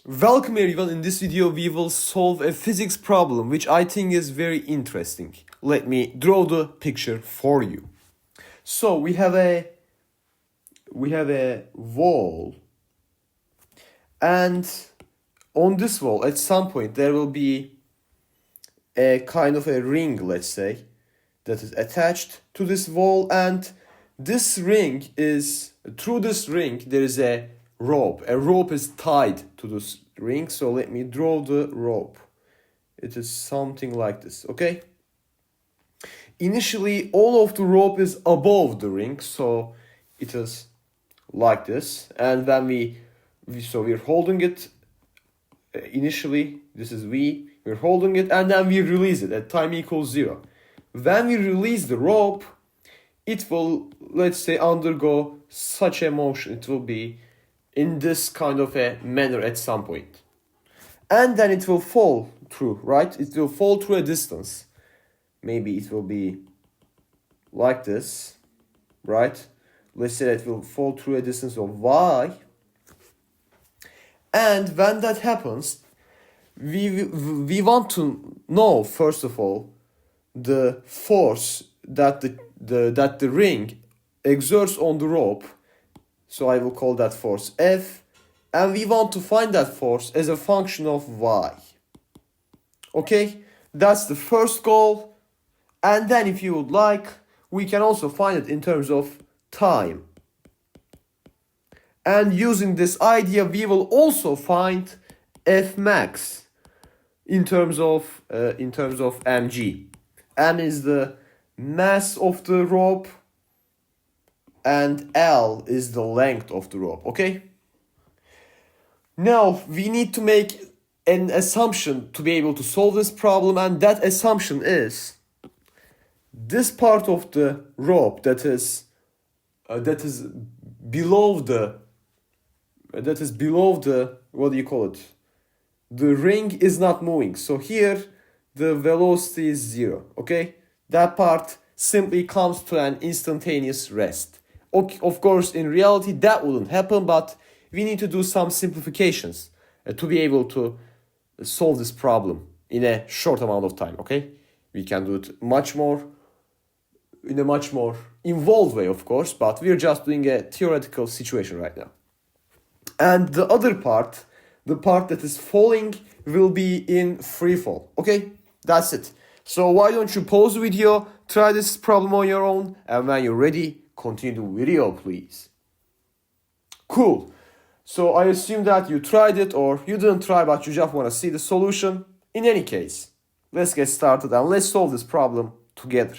Welcome everyone. In this video we will solve a physics problem which I think is very interesting. Let me draw the picture for you. So we have a wall, and on this wall at some point there will be a kind of a ring, let's say, that is attached to this wall, and this ring is through this ring there is a rope. A rope is tied to this ring. So let me draw the rope. It is something like this, okay? Initially, all of the rope is above the ring, so it is like this. And when we're holding it, initially, this is we're holding it, and then we release it at time equals 0. When we release the rope, it will, let's say, undergo such a motion. It will be in this kind of a manner at some point. And then it will fall through, right? It will fall through a distance. Maybe it will be like this, right? Let's say it will fall through a distance of y. And when that happens, we want to know, first of all, the force that the ring exerts on the rope. So I will call that force F, and we want to find that force as a function of y. Okay, that's the first goal. And then if you would like, we can also find it in terms of time. And using this idea, we will also find F max in terms of mg. M is the mass of the rope, and L is the length of the rope, okay? Now, we need to make an assumption to be able to solve this problem, and that assumption is this part of the rope that is below the what do you call it? The ring is not moving. So here the velocity is 0, okay? That part simply comes to an instantaneous rest. Of course, in reality, that wouldn't happen, but we need to do some simplifications to be able to solve this problem in a short amount of time, okay? We can do it in a much more involved way, of course, but we're just doing a theoretical situation right now. And the other part, the part that is falling, will be in free fall, okay? That's it. So why don't you pause the video, try this problem on your own, and when you're ready, continue the video, please. Cool. So I assume that you tried it, or you didn't try but you just want to see the solution. In any case, let's get started and let's solve this problem together.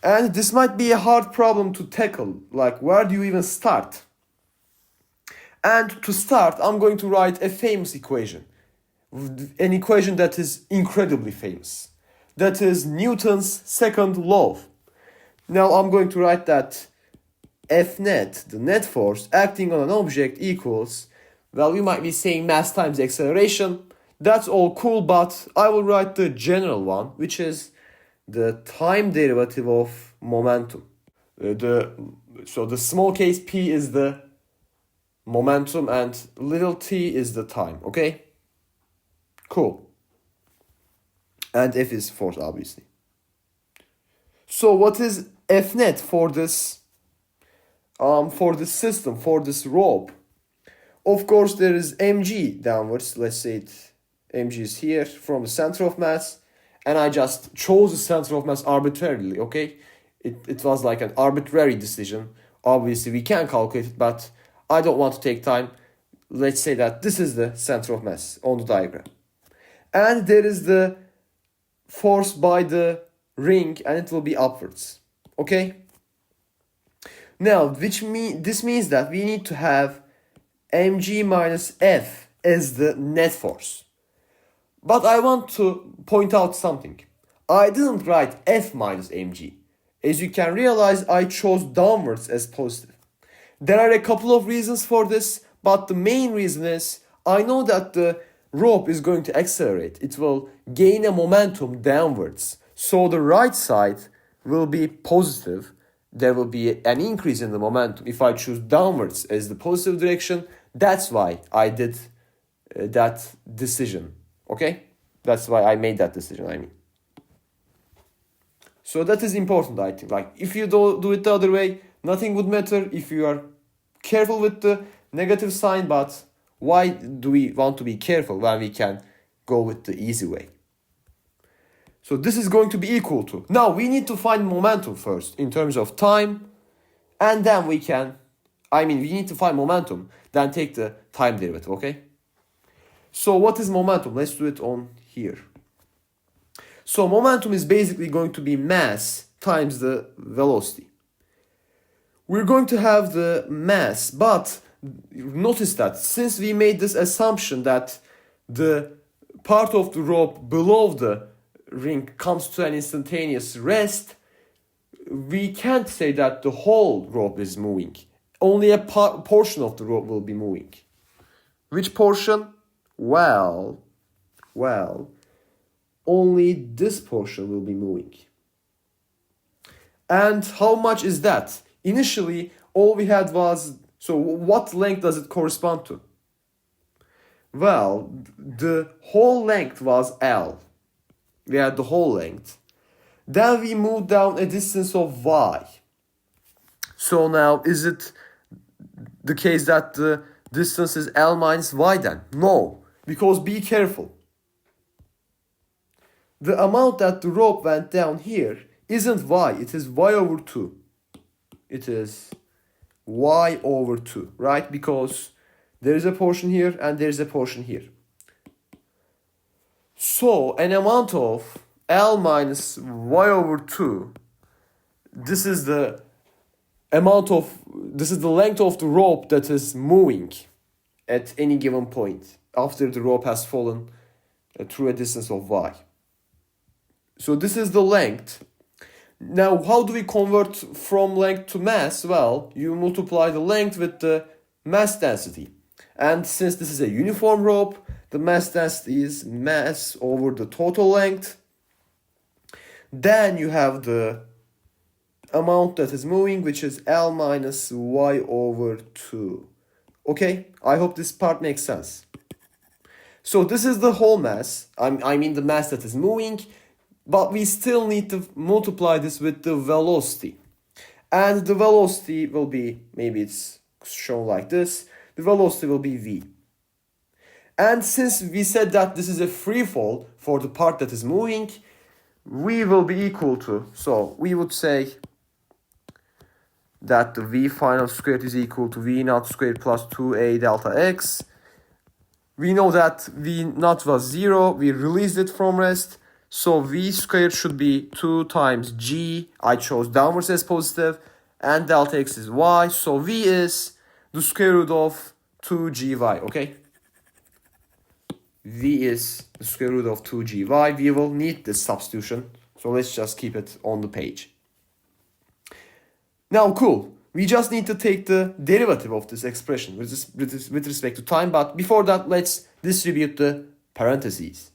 And this might be a hard problem to tackle. Like, where do you even start? And to start, I'm going to write a famous equation. An equation that is incredibly famous. That is Newton's second law. Now I'm going to write that F net, the net force acting on an object, equals, well, we might be saying mass times acceleration. That's all cool, but I will write the general one, which is the time derivative of momentum. So the small case p is the momentum and little t is the time, okay? Cool. And F is force, obviously. So what is F net for this system, for this rope? Of course, there is mg downwards. Let's say mg is here from the center of mass, and I just chose the center of mass arbitrarily, okay? It was like an arbitrary decision. Obviously, we can calculate it, but I don't want to take time. Let's say that this is the center of mass on the diagram. And there is the force by the ring, and it will be upwards, okay? Now, this means that we need to have mg minus F as the net force. But I want to point out something. I didn't write F minus mg. As you can realize, I chose downwards as positive. There are a couple of reasons for this, but the main reason is I know that the rope is going to accelerate. It will gain a momentum downwards. So the right side will be positive. There will be an increase in the momentum. If I choose downwards as the positive direction, That's why I did that decision. Okay? That's why I made that decision, I mean. So that is important, I think. Like, if you do it the other way, nothing would matter if you are careful with the negative sign, but why do we want to be careful when we can go with the easy way? So this is going to be equal to. Now we need to find momentum first in terms of time, and then we need to find momentum, then take the time derivative, okay? So what is momentum? Let's do it on here. So momentum is basically going to be mass times the velocity. We're going to have the mass, but notice that since we made this assumption that the part of the rope below the ring comes to an instantaneous rest, we can't say that the whole rope is moving. Only a portion of the rope will be moving. Which portion? Well, only this portion will be moving. And how much is that? Initially, all we had was, so what length does it correspond to? Well, the whole length was L. We had the whole length. Then we moved down a distance of y. So now, is it the case that the distance is L minus y then? No, because be careful. The amount that the rope went down here isn't y, it is y over 2. It is y over 2, right? Because there is a portion here and there is a portion here. So an amount of L minus y over 2, this is the length of the rope that is moving at any given point after the rope has fallen through a distance of y. So this is the length. Now, how do we convert from length to mass? Well, you multiply the length with the mass density. And since this is a uniform rope, the mass density is mass over the total length. Then you have the amount that is moving, which is L minus y over 2. Okay, I hope this part makes sense. So this is the whole mass, I mean the mass that is moving, but we still need to multiply this with the velocity. And the velocity will be, maybe it's shown like this, the velocity will be v. And since we said that this is a free fall for the part that is moving, v will be equal to, so we would say that the v final squared is equal to v naught squared plus 2a delta x. We know that v naught was 0, we released it from rest, so v squared should be 2 times g, I chose downwards as positive, and delta x is y, so v is the square root of 2gy, okay? V is the square root of 2gy. We will need this substitution, so let's just keep it on the page. Now, cool. We just need to take the derivative of this expression with respect to time, but before that, let's distribute the parentheses.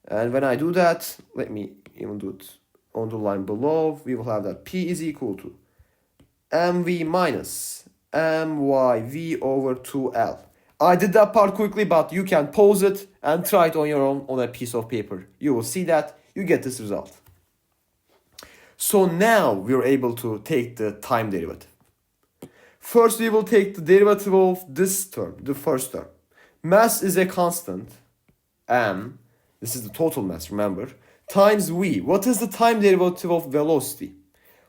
And when I do that, let me even do it on the line below. We will have that P is equal to mv minus myv over 2L. I did that part quickly, but you can pause it and try it on your own on a piece of paper. You will see that you get this result. So now we're able to take the time derivative. First, we will take the derivative of this term, the first term. Mass is a constant, m, this is the total mass, remember, times v. What is the time derivative of velocity?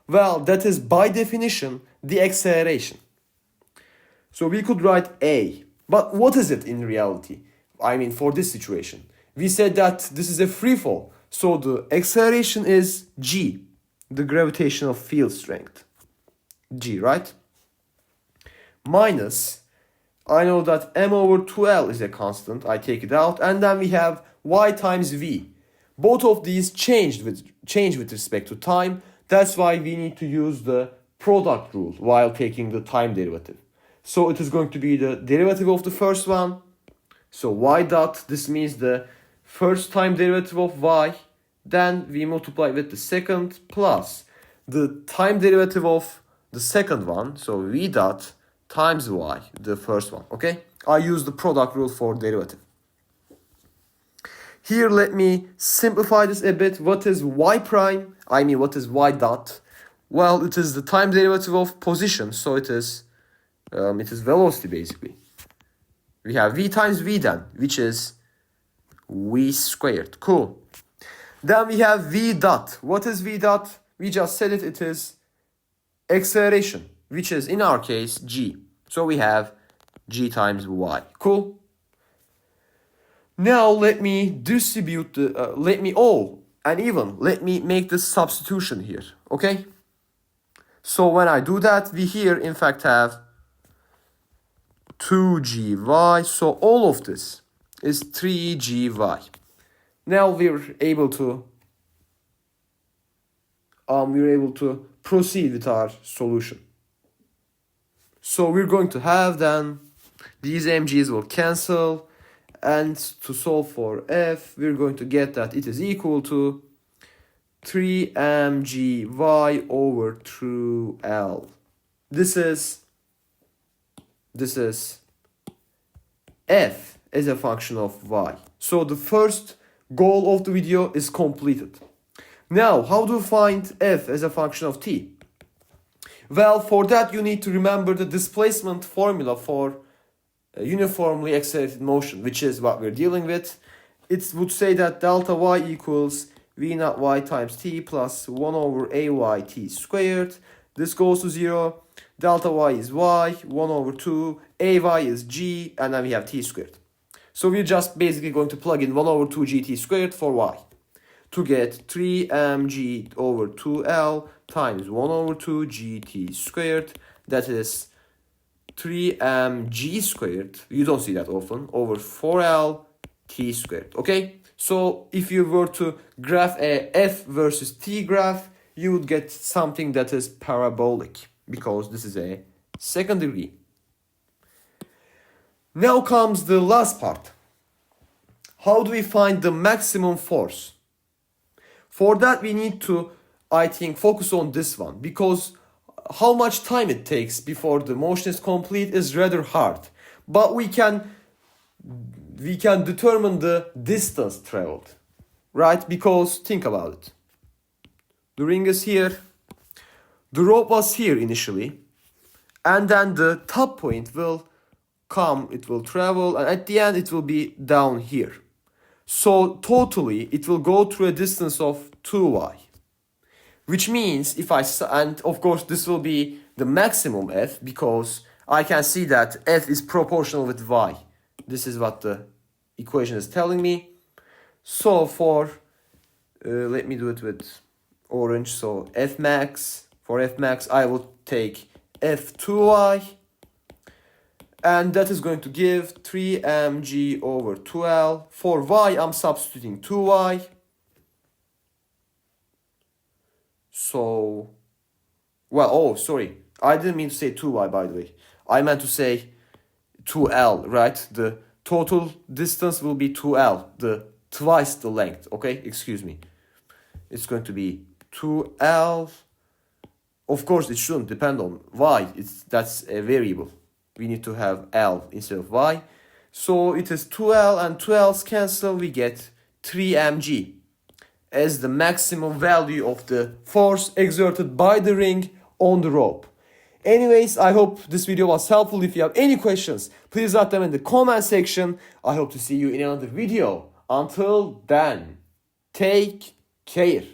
Well, that is by definition the acceleration. So we could write a. But what is it in reality? I mean, for this situation. We said that this is a free fall. So the acceleration is g, the gravitational field strength. G, right? Minus, I know that m over 2L is a constant. I take it out. And then we have y times v. Both of these change with respect to time. That's why we need to use the product rule while taking the time derivative. So it is going to be the derivative of the first one. So y dot, this means the first time derivative of y. Then we multiply with the second plus the time derivative of the second one. So v dot times y, the first one, okay? I use the product rule for derivative. Here, let me simplify this a bit. What is y prime? I mean, what is y dot? Well, it is the time derivative of position, so it is velocity basically. We have v times v then, which is v squared. Cool. Then we have v dot. What is v dot? We just said it. It is acceleration, which is in our case g. So we have g times y. Cool. Now let me distribute the let me make the substitution here. Okay. So when I do that, we here in fact have 2gy. So all of this is 3gy. Now we're able to proceed with our solution. So we're going to have then these mg's will cancel, and to solve for f, we're going to get that it is equal to 3mgy over 2l. This is f as a function of y. So the first goal of the video is completed. Now, how do you find f as a function of t? Well, for that you need to remember the displacement formula for uniformly accelerated motion, which is what we're dealing with. It would say that delta y equals v naught y times t plus 1 over ay t squared. This goes to 0. Delta y is y, 1 over 2, ay is g, and then we have t squared. So we're just basically going to plug in 1 over 2 gt squared for y to get 3mg over 2l times 1 over 2 gt squared. That is 3mg squared, you don't see that often, over 4l t squared, okay? So if you were to graph a f versus t graph, you would get something that is parabolic, because this is a second degree. Now comes the last part. How do we find the maximum force? For that we need to, I think, focus on this one, because how much time it takes before the motion is complete is rather hard. But we can determine the distance traveled, right? Because think about it. The ring is here. The rope was here initially. And then the top point will come, it will travel, and at the end it will be down here. So totally it will go through a distance of 2y. Which means and of course this will be the maximum f, because I can see that f is proportional with y. This is what the equation is telling me. So for, let me do it with orange. So for f max I will take f2y. And that is going to give 3mg over 2l. For y I'm substituting 2y. So, well, oh, sorry. I didn't mean to say 2y, by the way. I meant to say 2l, right? The total distance will be 2l, twice the length, okay? Excuse me. It's going to be 2l. Of course, it shouldn't depend on y. That's a variable. We need to have l instead of y. So it is 2l, and 2l's cancel. We get 3mg as the maximum value of the force exerted by the ring on the rope. Anyways, I hope this video was helpful. If you have any questions, please write them in the comment section. I hope to see you in another video. Until then, take care.